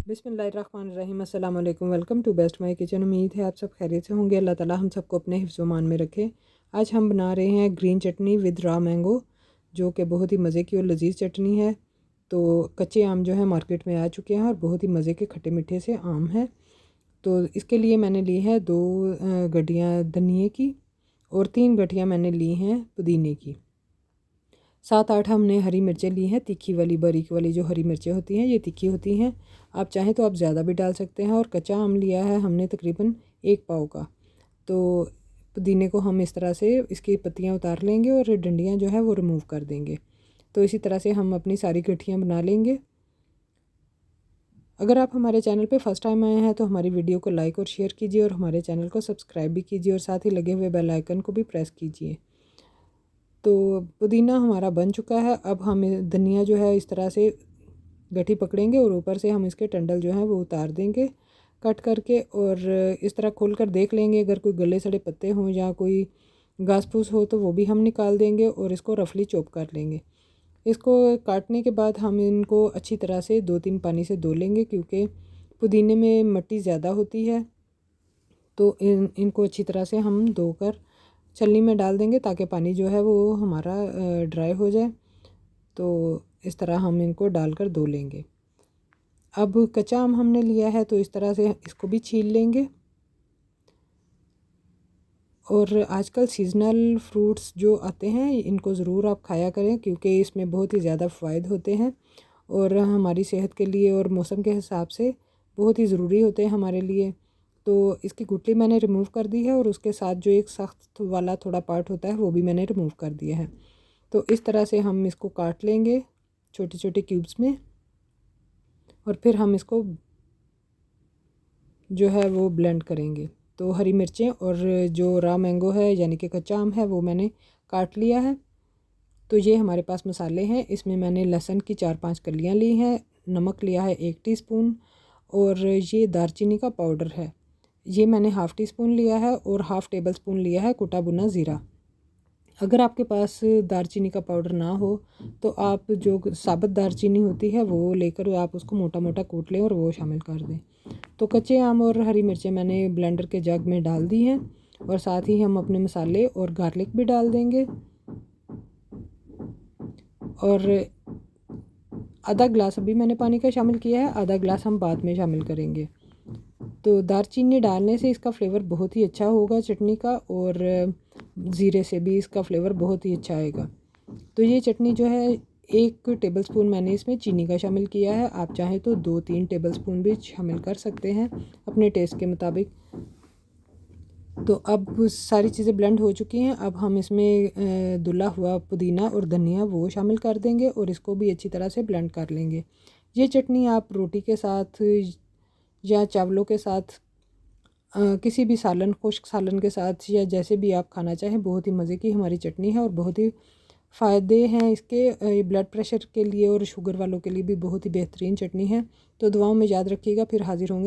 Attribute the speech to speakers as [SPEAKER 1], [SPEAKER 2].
[SPEAKER 1] बिस्मिल्लाहिर्रहमानिर्रहीम, अस्सलाम वालेकुम। Welcome to best my kitchen. उम्मीद है आप सब खैरियत से होंगे। अल्लाह ताला हम सबको अपने हिफ्ज़-ओ-मान में रखे। आज हम बना रहे हैं green chutney with raw mango, जो कि बहुत ही मज़े की और लजीज चटनी है। तो कच्चे आम जो है मार्केट में आ चुके हैं और बहुत ही मज़े के खट्टे मीठे से आम हैं। तो इसके लिए मैंने ली है 2 गड्डियाँ धनिए की और 3 गड्डियाँ मैंने ली हैं पुदीने की। 7-8 हमने हरी मिर्चें ली हैं, तीखी वाली बारीक वाली जो हरी मिर्चें होती हैं ये तीखी होती हैं। आप चाहें तो आप ज़्यादा भी डाल सकते हैं। और कच्चा आम लिया है हमने तकरीबन 1 पाव का। तो पुदीने को हम इस तरह से इसकी पत्तियां उतार लेंगे और डंडियां जो है वो रिमूव कर देंगे। तो इसी तरह से हम अपनी सारी गठियाँ बना लेंगे। अगर आप हमारे चैनल पे फर्स्ट टाइम आए हैं तो हमारी वीडियो को लाइक और शेयर कीजिए और हमारे चैनल को सब्सक्राइब भी कीजिए और साथ ही लगे हुए बेल आइकन को भी प्रेस कीजिए। तो पुदीना हमारा बन चुका है। अब हम धनिया जो है इस तरह से गठी पकड़ेंगे और ऊपर से हम इसके टंडल जो हैं वो उतार देंगे कट करके। और इस तरह खोल कर देख लेंगे, अगर कोई गले सड़े पत्ते हों या कोई घास फूस हो तो वो भी हम निकाल देंगे और इसको रफली चॉप कर लेंगे। इसको काटने के बाद हम इनको अच्छी तरह से 2-3 पानी से धो लेंगे, क्योंकि पुदीने में मिट्टी ज़्यादा होती है। तो इनको अच्छी तरह से हम धोकर छलनी में डाल देंगे ताकि पानी जो है वो हमारा ड्राई हो जाए। तो इस तरह हम इनको डालकर धो लेंगे। अब कच्चा आम हमने लिया है तो इस तरह से इसको भी छील लेंगे। और आजकल सीज़नल फ्रूट्स जो आते हैं इनको ज़रूर आप खाया करें, क्योंकि इसमें बहुत ही ज़्यादा फ़ायदे होते हैं और हमारी सेहत के लिए और मौसम के हिसाब से बहुत ही ज़रूरी होते हैं हमारे लिए। तो इसकी गुठली मैंने रिमूव कर दी है और उसके साथ जो एक सख्त वाला थोड़ा पार्ट होता है वो भी मैंने रिमूव कर दिया है। तो इस तरह से हम इसको काट लेंगे छोटे छोटे क्यूब्स में और फिर हम इसको जो है वो ब्लेंड करेंगे। तो हरी मिर्चें और जो रॉ मैंगो है यानी कि कच्चा आम है वो मैंने काट लिया है। तो ये हमारे पास मसाले हैं। इसमें मैंने लहसुन की 4-5 कलियाँ ली हैं, नमक लिया है 1 टीस्पून और ये दालचीनी का पाउडर है, ये मैंने हाफ़ टी स्पून लिया है और हाफ़ टेबल स्पून लिया है कुटा भुना ज़ीरा। अगर आपके पास दालचीनी का पाउडर ना हो तो आप जो साबुत दालचीनी होती है वो लेकर आप उसको मोटा मोटा कूट लें और वो शामिल कर दें। तो कच्चे आम और हरी मिर्चें मैंने ब्लेंडर के जग में डाल दी हैं और साथ ही हम अपने मसाले और गार्लिक भी डाल देंगे। और आधा गिलास अभी मैंने पानी का शामिल किया है, आधा गिलास हम बाद में शामिल करेंगे। तो दालचीनी डालने से इसका फ्लेवर बहुत ही अच्छा होगा चटनी का, और ज़ीरे से भी इसका फ्लेवर बहुत ही अच्छा आएगा। तो ये चटनी जो है 1 टेबलस्पून मैंने इसमें चीनी का शामिल किया है। आप चाहें तो 2-3 टेबलस्पून भी शामिल कर सकते हैं अपने टेस्ट के मुताबिक। तो अब सारी चीज़ें ब्लेंड हो चुकी हैं। अब हम इसमें धुला हुआ पुदीना और धनिया वो शामिल कर देंगे और इसको भी अच्छी तरह से ब्लेंड कर लेंगे। ये चटनी आप रोटी के साथ या चावलों के साथ, किसी भी सालन, खुश्क सालन के साथ या जैसे भी आप खाना चाहें, बहुत ही मज़े की हमारी चटनी है और बहुत ही फ़ायदे हैं इसके ब्लड प्रेशर के लिए और शुगर वालों के लिए भी बहुत ही बेहतरीन चटनी है। तो दुआओं में याद रखिएगा। फिर हाज़िर होंगे।